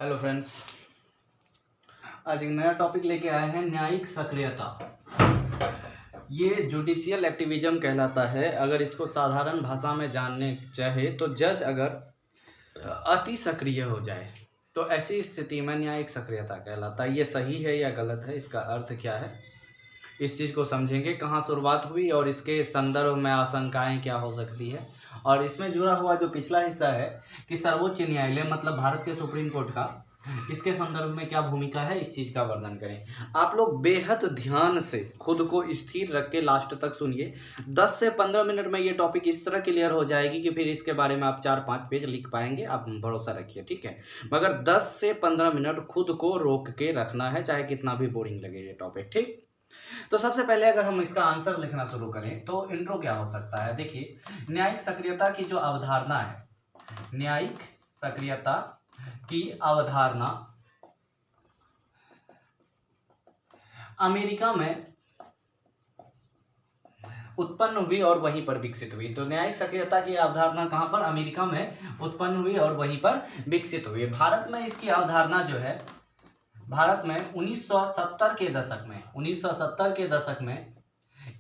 Hello friends, आज एक नया टॉपिक लेके आए हैं, न्यायिक सक्रियता। ये जुडिशियल एक्टिविज्म कहलाता है। अगर इसको साधारण भाषा में जानने चाहे तो जज अगर अति सक्रिय हो जाए तो ऐसी स्थिति में न्यायिक सक्रियता कहलाता है। ये सही है या गलत है, इसका अर्थ क्या है, इस चीज़ को समझेंगे। कहाँ शुरुआत हुई और इसके संदर्भ में आशंकाएं क्या हो सकती है, और इसमें जुड़ा हुआ जो पिछला हिस्सा है कि सर्वोच्च न्यायालय मतलब भारत के सुप्रीम कोर्ट का इसके संदर्भ में क्या भूमिका है, इस चीज़ का वर्णन करें। आप लोग बेहद ध्यान से खुद को स्थिर रख के लास्ट तक सुनिए। 10 से 15 मिनट में ये टॉपिक इस तरह क्लियर हो जाएगी कि फिर इसके बारे में आप 4-5 पेज लिख पाएंगे, आप भरोसा रखिए, ठीक है। मगर 10 से 15 मिनट खुद को रोक के रखना है, चाहे कितना भी बोरिंग लगे ये टॉपिक, ठीक। तो सबसे पहले अगर हम इसका आंसर लिखना शुरू करें तो इंट्रो क्या हो सकता है। देखिए, न्यायिक सक्रियता की जो अवधारणा है, न्यायिक सक्रियता की अवधारणा अमेरिका में उत्पन्न हुई और वहीं पर विकसित हुई। तो न्यायिक सक्रियता की अवधारणा कहां पर, अमेरिका में उत्पन्न हुई और वहीं पर विकसित हुई। भारत में इसकी अवधारणा जो है, भारत में 1970 के दशक में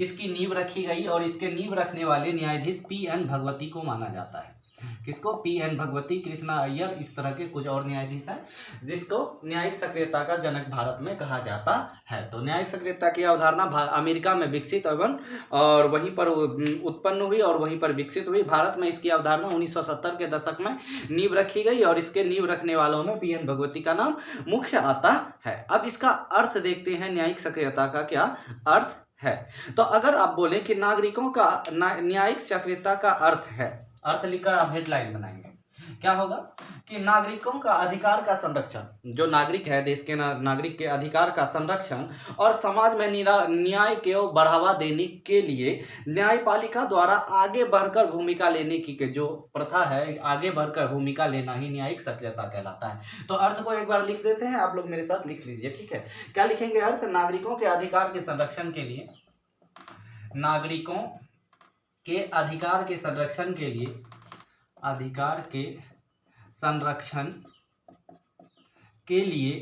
इसकी नींव रखी गई और इसके नींव रखने वाले न्यायाधीश पी.एन. भगवती को माना जाता है। किसको? पी.एन. भगवती, कृष्णा अय्यर, इस तरह के कुछ और न्यायाधीश हैं जिसको न्यायिक सक्रियता का जनक भारत में कहा जाता है। तो न्यायिक सक्रियता की अवधारणा अमेरिका में विकसित एवं और वहीं पर उत्पन्न हुई और वहीं पर विकसित हुई। भारत में इसकी अवधारणा 1970 के दशक में नींव रखी गई और इसके नींव रखने वालों में पी.एन. भगवती का नाम मुख्य आता है। अब इसका अर्थ देखते हैं, न्यायिक सक्रियता का क्या अर्थ है। तो अगर आप बोले कि नागरिकों का न्यायिक सक्रियता का अर्थ है, अर्थ लिखकर आप हेडलाइन बनाएंगे, क्या होगा कि नागरिकों का अधिकार का संरक्षण, जो नागरिक है देश के नागरिक के अधिकार का संरक्षण और समाज में न्याय को बढ़ावा देने के लिए न्यायपालिका द्वारा आगे बढ़कर भूमिका लेने की जो प्रथा है, आगे बढ़कर भूमिका लेना ही न्यायिक सक्रियता कहलाता है। तो अर्थ को एक बार लिख देते हैं, आप लोग मेरे साथ लिख लीजिए, ठीक है। क्या लिखेंगे? अर्थ, नागरिकों के अधिकार के संरक्षण के लिए, नागरिकों के अधिकार के संरक्षण के लिए, अधिकार के संरक्षण के लिए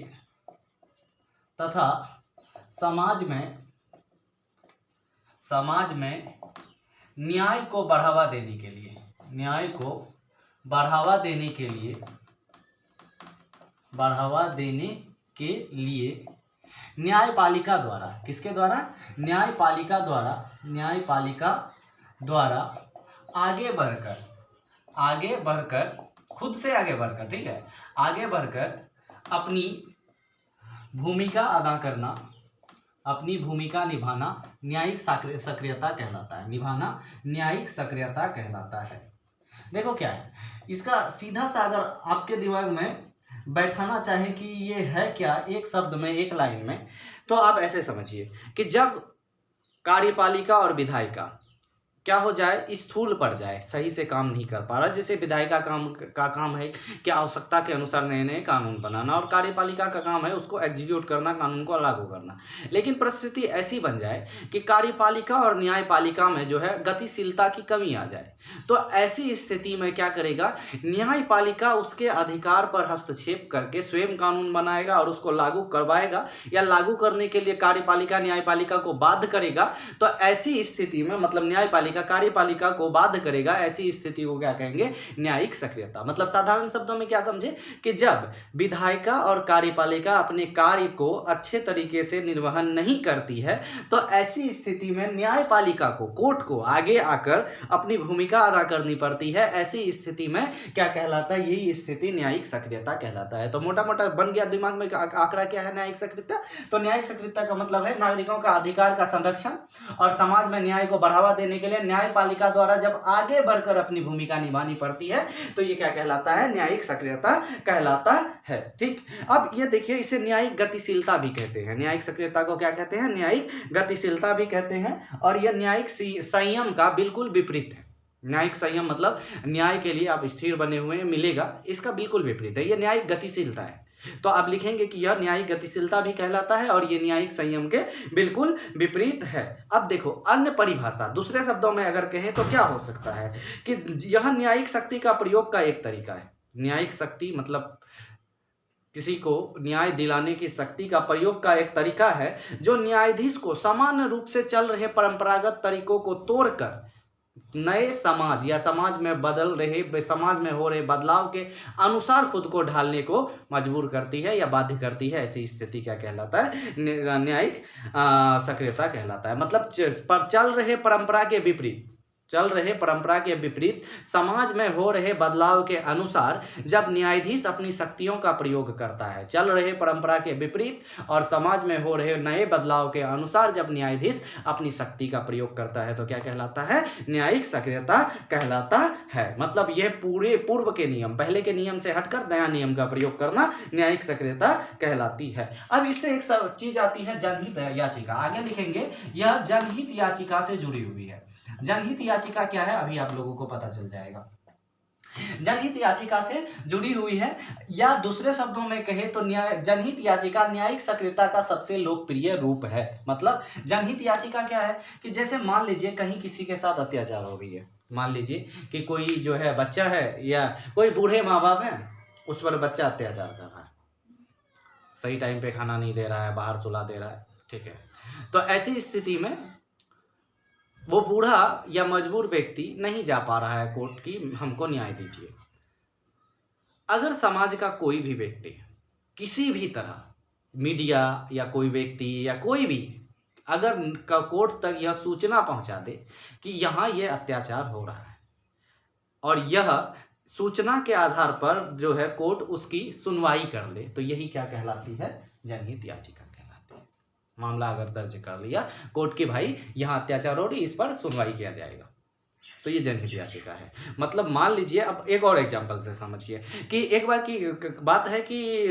तथा समाज में न्याय को बढ़ावा देने के लिए, न्याय को बढ़ावा देने के लिए, न्यायपालिका द्वारा, किसके द्वारा? न्यायपालिका द्वारा आगे बढ़कर खुद से आगे बढ़कर, ठीक है, आगे बढ़कर अपनी भूमिका अदा करना, अपनी भूमिका निभाना न्यायिक सक्रियता कहलाता है। निभाना न्यायिक सक्रियता कहलाता है। देखो क्या है इसका सीधा सा अगर आपके दिमाग में बैठाना चाहे कि ये है क्या, एक शब्द में, एक लाइन में, तो आप ऐसे समझिए कि जब कार्यपालिका और विधायिका क्या हो जाए, स्थूल पड़ जाए, सही से काम नहीं कर पा रहा। जैसे विधायिका का काम है कि आवश्यकता के अनुसार नए नए कानून बनाना और कार्यपालिका का काम है उसको एग्जीक्यूट करना, कानून को लागू करना। लेकिन परिस्थिति ऐसी बन जाए कि कार्यपालिका और न्यायपालिका में जो है गतिशीलता की कमी आ जाए, तो ऐसी स्थिति में क्या करेगा, न्यायपालिका उसके अधिकार पर हस्तक्षेप करके स्वयं कानून बनाएगा और उसको लागू करवाएगा या लागू करने के लिए कार्यपालिका न्यायपालिका को बाध्य करेगा। तो ऐसी स्थिति में मतलब न्यायपालिका कार्यपालिका को बाध्य करेगा, ऐसी स्थिति को क्या कहेंगे? न्यायिक सक्रियता। मतलब साधारण शब्दों में क्या समझे कि जब विधायिका और कार्यपालिका अपने कार्य को अच्छे तरीके से निर्वहन नहीं करती है तो ऐसी स्थिति में न्यायपालिका को, कोर्ट को आगे आकर अपनी भूमिका अदा करनी पड़ती है। ऐसी स्थिति में क्या कहलाता है? यही स्थिति न्यायिक सक्रियता कहलाता है। तो मोटा मोटा बन गया दिमाग में आंकड़ा क्या है न्यायिक सक्रियता। तो न्यायिक सक्रियता का मतलब है नागरिकों का अधिकार का संरक्षण और समाज में न्याय को बढ़ावा देने के लिए न्यायपालिका द्वारा जब आगे बढ़कर अपनी भूमिका निभानी पड़ती है तो ये क्या कहलाता है? न्यायिक सक्रियता कहलाता है, ठीक। अब ये देखिए, इसे न्यायिक गतिशीलता भी कहते हैं। न्यायिक सक्रियता को क्या कहते हैं? न्यायिक गतिशीलता भी कहते हैं। और यह न्यायिक संयम का बिल्कुल विपरीत है। न्यायिक संयम मतलब न्याय के लिए आप स्थिर बने हुए हैं, मिलेगा, इसका बिल्कुल विपरीत है। यह न्यायिक गतिशीलता है। तो आप लिखेंगे कि यह न्यायिक गतिशीलता भी कहलाता है और ये न्यायिक संयम के बिल्कुल विपरीत है। अब देखो अन्य परिभाषा, दूसरे शब्दों में अगर कहें तो क्या हो सकता है कि यह न्यायिक शक्ति का प्रयोग का एक तरीका है। न्यायिक शक्ति मतलब किसी को न्याय दिलाने की शक्ति का प्रयोग का एक तरीका है जो न्यायाधीश को सामान्य रूप से चल रहे परंपरागत तरीकों को तोड़कर नए समाज या समाज में हो रहे बदलाव के अनुसार खुद को ढालने को मजबूर करती है या बाध्य करती है। ऐसी स्थिति क्या कहलाता है? न्यायिक सक्रियता कहलाता है। मतलब चल रहे परंपरा के विपरीत समाज में हो रहे बदलाव के अनुसार जब न्यायाधीश अपनी शक्तियों का प्रयोग करता है, चल रहे परंपरा के विपरीत और समाज में हो रहे नए बदलाव के अनुसार जब न्यायाधीश अपनी शक्ति का प्रयोग करता है तो क्या कहलाता है? न्यायिक सक्रियता कहलाता है। मतलब यह पूरे पूर्व के नियम, पहले के नियम से हटकर नया नियम का प्रयोग करना न्यायिक सक्रियता कहलाती है। अब इससे एक चीज आती है जनहित याचिका। आगे लिखेंगे यह जनहित याचिका से जुड़ी हुई है। जनहित याचिका क्या है अभी आप लोगों को पता चल जाएगा। जनहित याचिका से जुड़ी हुई है, या दूसरे शब्दों में कहे तो जनहित याचिका न्यायिक सक्रियता का सबसे लोकप्रिय रूप है। मतलब जनहित याचिका क्या है कि जैसे मान लीजिए कहीं किसी के साथ अत्याचार हो गई है, मान लीजिए कि कोई जो है बच्चा है या कोई बूढ़े माँ बाप है, उस पर बच्चा अत्याचार कर रहा है, सही टाइम पे खाना नहीं दे रहा है, बाहर सुला दे रहा है, ठीक है। तो ऐसी स्थिति में वो बूढ़ा या मजबूर व्यक्ति नहीं जा पा रहा है कोर्ट की हमको न्याय दीजिए। अगर समाज का कोई भी व्यक्ति किसी भी तरह, मीडिया या कोई व्यक्ति या कोई भी अगर कोर्ट तक यह सूचना पहुंचा दे कि यहाँ ये अत्याचार हो रहा है और यह सूचना के आधार पर जो है कोर्ट उसकी सुनवाई कर ले, तो यही क्या कहलाती है? जनहित याचिका कहलाती है। मामला अगर दर्ज कर लिया कोर्ट की भाई यहाँ अत्याचार हो रही, इस पर सुनवाई किया जाएगा, तो ये जनहित याचिका है। मतलब मान लीजिए, अब एक और एग्जांपल से समझिए कि एक बार की बात है कि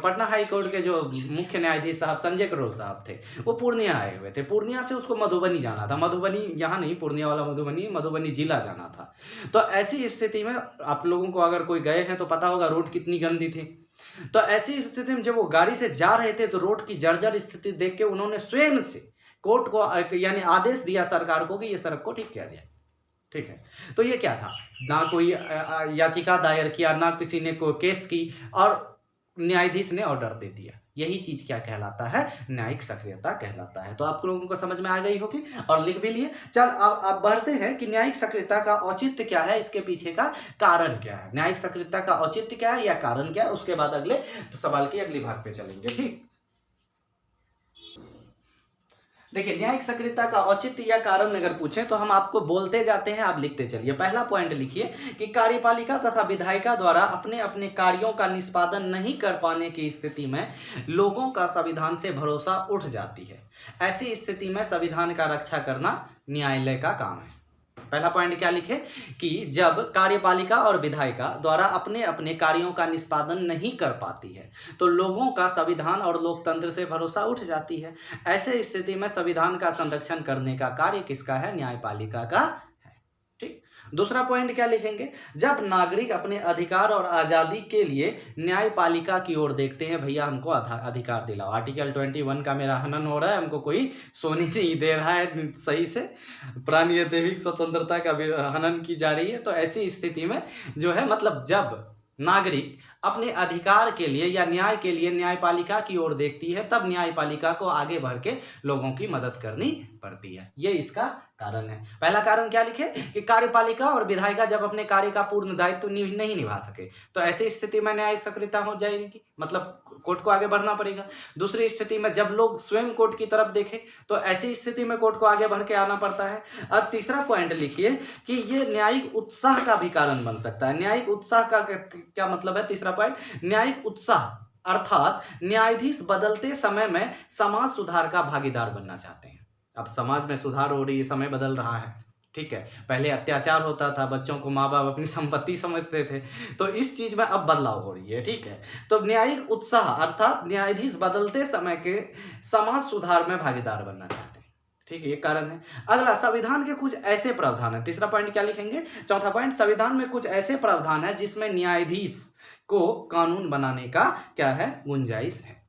पटना हाई कोर्ट के जो मुख्य न्यायाधीश साहब संजय करोल साहब थे, वो पूर्णिया आए हुए थे। पूर्णिया से उसको मधुबनी जाना था, मधुबनी यहाँ नहीं, पूर्णिया वाला मधुबनी जिला जाना था। तो ऐसी स्थिति में आप लोगों को अगर कोई गए हैं तो पता होगा रोड कितनी गंदी थी। तो ऐसी स्थिति में जब वो गाड़ी से जा रहे थे तो रोड की जर्जर स्थिति देख के उन्होंने स्वयं से कोर्ट को यानी आदेश दिया सरकार को कि ये सड़क को ठीक किया जाए, ठीक है। तो ये क्या था? ना कोई याचिका दायर किया, ना किसी ने कोई केस की, और न्यायाधीश ने ऑर्डर दे दिया। यही चीज क्या कहलाता है? न्यायिक सक्रियता कहलाता है। तो आप लोगों को समझ में आ गई होगी और लिख भी लिए। चल अब बढ़ते हैं कि न्यायिक सक्रियता का औचित्य क्या है, इसके पीछे का कारण क्या है। न्यायिक सक्रियता का औचित्य क्या है या कारण क्या है, उसके बाद अगले सवाल की अगली भाग पे चलेंगे, ठीक। देखिए, न्यायिक सक्रियता का औचित्य या कारण अगर पूछें तो हम आपको बोलते जाते हैं, आप लिखते चलिए। पहला पॉइंट लिखिए कि कार्यपालिका तथा विधायिका द्वारा अपने अपने कार्यों का निष्पादन नहीं कर पाने की स्थिति में लोगों का संविधान से भरोसा उठ जाती है। ऐसी स्थिति में संविधान का रक्षा करना न्यायालय का काम है। पहला पॉइंट क्या लिखे कि जब कार्यपालिका और विधायिका द्वारा अपने अपने कार्यों का निष्पादन नहीं कर पाती है तो लोगों का संविधान और लोकतंत्र से भरोसा उठ जाती है। ऐसे स्थिति में संविधान का संरक्षण करने का कार्य किसका है? न्यायपालिका का है, ठीक। दूसरा पॉइंट क्या लिखेंगे? जब नागरिक अपने अधिकार और आज़ादी के लिए न्यायपालिका की ओर देखते हैं, भैया हमको अधिकार दिलाओ, आर्टिकल 21 का मेरा हनन हो रहा है, हमको कोई सोने नहीं दे रहा है सही से, प्राणीय दैविक स्वतंत्रता का हनन की जा रही है। तो ऐसी स्थिति में जो है, मतलब जब नागरिक अपने अधिकार के लिए या न्याय के लिए न्यायपालिका की ओर देखती है, तब न्यायपालिका को आगे बढ़ के लोगों की मदद करनी पड़ती है। ये इसका कारण है। पहला कारण क्या लिखे कि कार्यपालिका और विधायिका जब अपने कार्य का पूर्ण दायित्व नहीं निभा सके तो ऐसी स्थिति में न्यायिक सक्रियता हो जाएगी, मतलब कोर्ट को आगे बढ़ना पड़ेगा। दूसरी स्थिति में जब लोग स्वयं कोर्ट की तरफ देखें तो ऐसी स्थिति में कोर्ट को आगे बढ़ के आना पड़ता है। और तीसरा पॉइंट लिखिए कि ये न्यायिक उत्साह का भी कारण बन सकता है। न्यायिक उत्साह का क्या मतलब है? तीसरा पॉइंट, न्यायिक उत्साह अर्थात न्यायाधीश बदलते समय में समाज सुधार का भागीदार बनना चाहते हैं। अब समाज में सुधार हो रही है, समय बदल रहा है, ठीक है। पहले अत्याचार होता था, बच्चों को माँ बाप अपनी संपत्ति समझते थे, तो इस चीज में अब बदलाव हो रही है, ठीक है। तो न्यायिक उत्साह अर्थात न्यायाधीश बदलते समय के समाज सुधार में भागीदार बनना चाहते हैं, ठीक है, ये कारण है। अगला, संविधान के कुछ ऐसे प्रावधान है। तीसरा पॉइंट क्या लिखेंगे? चौथा पॉइंट, संविधान में कुछ ऐसे प्रावधान है जिसमें न्यायाधीश को कानून बनाने का क्या है? गुंजाइश है।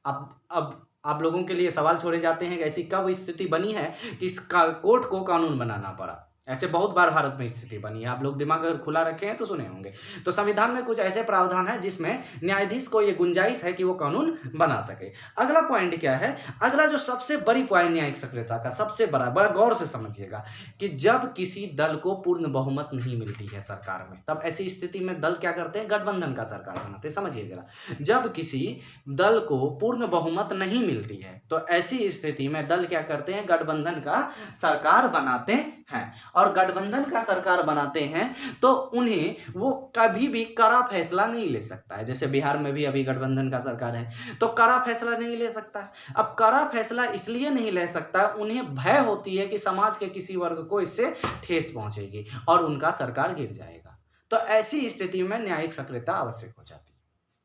अब आप लोगों के लिए सवाल छोड़े जाते हैं कि ऐसी कब स्थिति बनी है कि इस कोर्ट को कानून बनाना पड़ा। ऐसे बहुत बार भारत में स्थिति बनी है, आप लोग दिमाग अगर खुला रखे हैं तो सुने होंगे। तो संविधान में कुछ ऐसे प्रावधान है जिसमें न्यायाधीश को ये गुंजाइश है कि वो कानून बना सके। अगला पॉइंट क्या है, अगला जो सबसे बड़ी पॉइंट न्यायिक सक्रियता का, सबसे बड़ा गौर से समझिएगा कि जब किसी दल को पूर्ण बहुमत नहीं मिलती है सरकार में, तब ऐसी स्थिति में दल क्या करते हैं, गठबंधन का सरकार बनाते हैं। समझिए जरा, जब किसी दल को पूर्ण बहुमत नहीं मिलती है तो ऐसी स्थिति में दल क्या करते हैं, गठबंधन का सरकार बनाते हैं। और गठबंधन का सरकार बनाते हैं तो उन्हें वो कभी भी कड़ा फैसला नहीं ले सकता है। जैसे बिहार में भी अभी गठबंधन का सरकार है तो कड़ा फैसला नहीं ले सकता है। अब कड़ा फैसला इसलिए नहीं ले सकता, उन्हें भय होती है कि समाज के किसी वर्ग को इससे ठेस पहुंचेगी और उनका सरकार गिर जाएगा। तो ऐसी स्थिति में न्यायिक सक्रियता आवश्यक हो जाती है।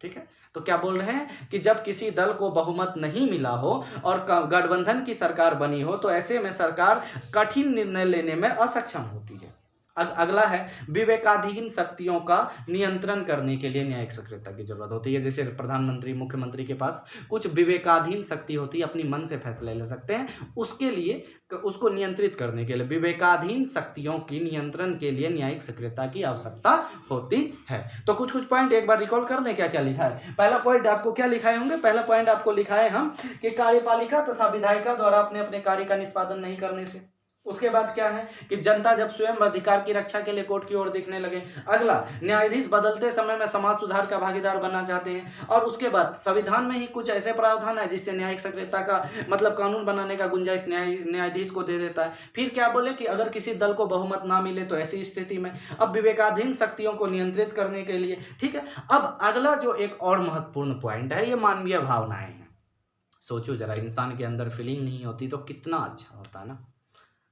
ठीक है, तो क्या बोल रहे हैं कि जब किसी दल को बहुमत नहीं मिला हो और गठबंधन की सरकार बनी हो तो ऐसे में सरकार कठिन निर्णय लेने में असक्षम होती है। अगला है विवेकाधीन शक्तियों का नियंत्रण करने के लिए न्यायिक सक्रियता की जरूरत होती है। जैसे प्रधानमंत्री, मुख्यमंत्री के पास कुछ विवेकाधीन शक्ति होती है, अपनी मन से फैसले ले सकते हैं, उसके लिए उसको नियंत्रित करने के लिए विवेकाधीन शक्तियों की नियंत्रण के लिए न्यायिक सक्रियता की आवश्यकता होती है। तो कुछ पॉइंट एक बार रिकॉल कर दें, क्या क्या लिखा है। पहला पॉइंट आपको क्या लिखाए होंगे, पहला पॉइंट आपको लिखा है हम कि कार्यपालिका तथा विधायिका द्वारा अपने अपने कार्य का निष्पादन नहीं करने से। उसके बाद क्या है कि जनता जब स्वयं अधिकार की रक्षा के लिए कोर्ट की ओर देखने लगे। अगला, न्यायाधीश बदलते समय में समाज सुधार का भागीदार बनना चाहते हैं। और उसके बाद संविधान में ही कुछ ऐसे प्रावधान है जिससे न्यायिक सक्रियता का मतलब कानून बनाने का गुंजाइश न्यायाधीश को दे देता है। फिर क्या बोले कि अगर किसी दल को बहुमत ना मिले तो ऐसी स्थिति में अब विवेकाधीन शक्तियों को नियंत्रित करने के लिए। ठीक है, अब अगला जो एक और महत्वपूर्ण पॉइंट है, ये मानवीय भावनाएं हैं। सोचो जरा, इंसान के अंदर फीलिंग नहीं होती तो कितना अच्छा होता है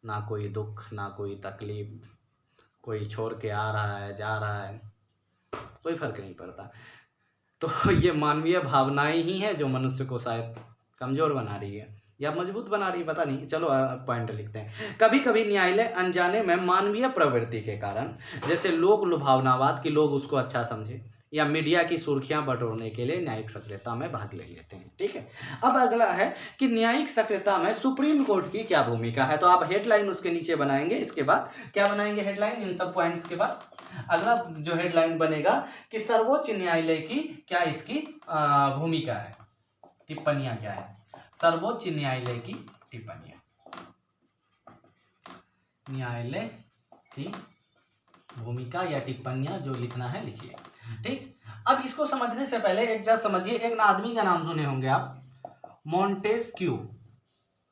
ना कोई दुख, ना कोई तकलीफ, कोई छोड़ के आ रहा है, जा रहा है, कोई फर्क नहीं पड़ता। तो ये मानवीय भावनाएं ही है जो मनुष्य को शायद कमजोर बना रही है या मजबूत बना रही है, पता नहीं। चलो पॉइंट लिखते हैं। कभी कभी न्यायालय अनजाने में मानवीय प्रवृत्ति के कारण, जैसे लोक लुभावनावाद, कि लोग उसको अच्छा समझे, या मीडिया की सुर्खियां बटोरने के लिए न्यायिक सक्रियता में भाग ले लेते हैं। ठीक है, अब अगला है कि न्यायिक सक्रियता में सुप्रीम कोर्ट की क्या भूमिका है। तो आप हेडलाइन उसके नीचे बनाएंगे। इसके बाद क्या बनाएंगे हेडलाइन, इन सब पॉइंट्स के बाद अगला जो हेडलाइन बनेगा कि सर्वोच्च न्यायालय की क्या इसकी भूमिका है, टिप्पणियां क्या है, सर्वोच्च न्यायालय की टिप्पणियां, न्यायालय की भूमिका या टिप्पणियां जो लिखना है लिखिए। ठीक, अब इसको समझने से पहले एक जस्ट समझिए, एक ना आदमी का नाम सुने होंगे आप, मोंटेस्क्यू।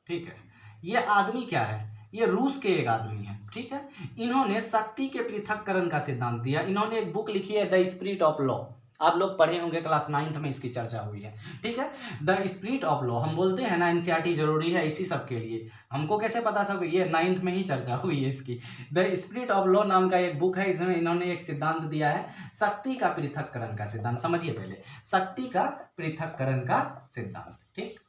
ठीक है, ये आदमी क्या है, ये रूस के एक आदमी है। ठीक है, इन्होंने शक्ति के पृथक्करण का सिद्धांत दिया। इन्होंने एक बुक लिखी है द स्पिरिट ऑफ लॉ, आप लोग पढ़े होंगे, क्लास 9th में इसकी चर्चा हुई है। ठीक है, द स्पिरिट ऑफ लॉ, हम बोलते हैं ना एनसीईआरटी जरूरी है इसी सब के लिए, हमको कैसे पता सब, ये 9th में ही चर्चा हुई है इसकी। द स्पिरिट ऑफ लॉ नाम का एक बुक है, इसमें इन्होंने एक सिद्धांत दिया है, शक्ति का पृथक्करण का सिद्धांत। समझिए पहले, शक्ति का पृथक्करण का सिद्धांत। ठीक,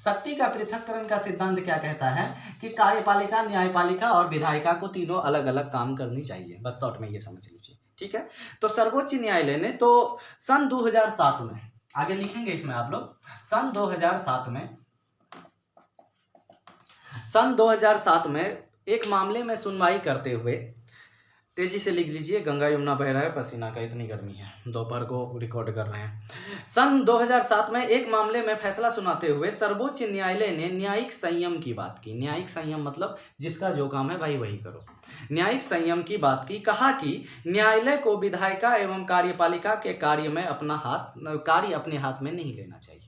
शक्ति का पृथक्करण का सिद्धांत क्या कहता है कि कार्यपालिका, न्यायपालिका और विधायिका को तीनों अलग अलग काम करनी चाहिए। बस शॉर्ट में ये समझ लीजिए। ठीक है, तो सर्वोच्च न्यायालय ने तो सन 2007 में, आगे लिखेंगे इसमें आप लोग, सन 2007 में एक मामले में सुनवाई करते हुए, तेजी से लिख लीजिए, गंगा यमुना बह रहा है पसीना का, इतनी गर्मी है, दोपहर को रिकॉर्ड कर रहे हैं। सन 2007 में एक मामले में फैसला सुनाते हुए सर्वोच्च न्यायालय ने न्यायिक संयम की बात की। न्यायिक संयम मतलब जिसका जो काम है भाई वही करो। न्यायिक संयम की बात की, कहा कि न्यायालय को विधायिका एवं कार्यपालिका के कार्य अपने हाथ में नहीं लेना चाहिए।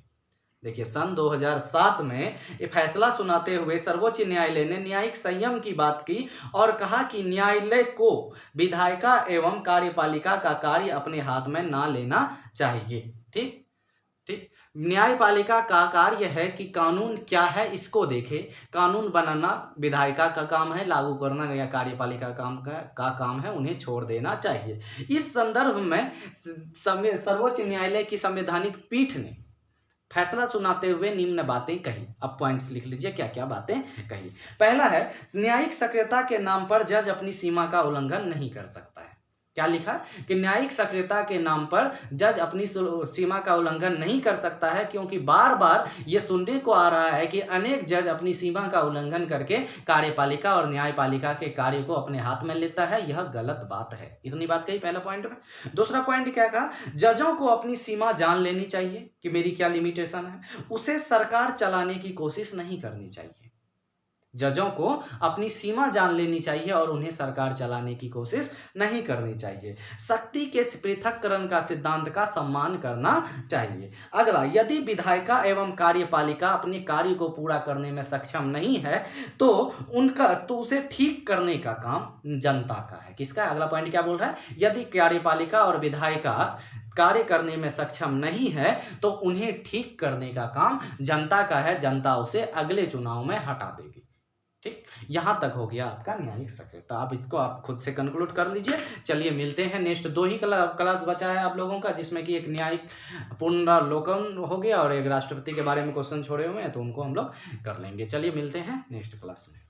देखिए, सन 2007 में ये फैसला सुनाते हुए सर्वोच्च न्यायालय ने न्यायिक संयम की बात की और कहा कि न्यायालय को विधायिका एवं कार्यपालिका का कार्य अपने हाथ में ना लेना चाहिए। ठीक, न्यायपालिका का कार्य है कि कानून क्या है इसको देखे, कानून बनाना विधायिका का काम है, लागू करना या कार्यपालिका का काम है, उन्हें छोड़ देना चाहिए। इस संदर्भ में सर्वोच्च न्यायालय की संवैधानिक पीठ ने फैसला सुनाते हुए निम्न बातें कही। अब पॉइंट्स लिख लीजिए क्या क्या बातें कही। पहला है, न्यायिक सक्रियता के नाम पर जज अपनी सीमा का उल्लंघन नहीं कर सकता है। क्या लिखा है कि न्यायिक सक्रियता के नाम पर जज अपनी सीमा का उल्लंघन नहीं कर सकता है, क्योंकि बार बार ये सुनने को आ रहा है कि अनेक जज अपनी सीमा का उल्लंघन करके कार्यपालिका और न्यायपालिका के कार्य को अपने हाथ में लेता है। यह गलत बात है। इतनी बात कही पहला पॉइंट में। दूसरा पॉइंट क्या कहा, जजों को अपनी सीमा जान लेनी चाहिए कि मेरी क्या लिमिटेशन है, उसे सरकार चलाने की कोशिश नहीं करनी चाहिए। जजों को अपनी सीमा जान लेनी चाहिए और उन्हें सरकार चलाने की कोशिश नहीं करनी चाहिए। शक्ति के पृथक्करण का सिद्धांत का सम्मान करना चाहिए। अगला, यदि विधायिका एवं कार्यपालिका अपने कार्य को पूरा करने में सक्षम नहीं है तो उसे ठीक करने का काम जनता का है। किसका? अगला पॉइंट क्या बोल रहा है, यदि कार्यपालिका और विधायिका कार्य करने में सक्षम नहीं है तो उन्हें ठीक करने का काम जनता का है। जनता उसे अगले चुनाव में हटा देगी। ठीक, यहां तक हो गया आपका न्यायिक सक्रियता। आप इसको आप खुद से कंक्लूड कर लीजिए। चलिए मिलते हैं नेक्स्ट। 2 ही क्लास बचा है आप लोगों का, जिसमें कि एक न्यायिक पुनरावलोकन हो गया और एक राष्ट्रपति के बारे में क्वेश्चन छोड़े हुए हैं, तो उनको हम लोग कर लेंगे। चलिए मिलते हैं नेक्स्ट क्लास में।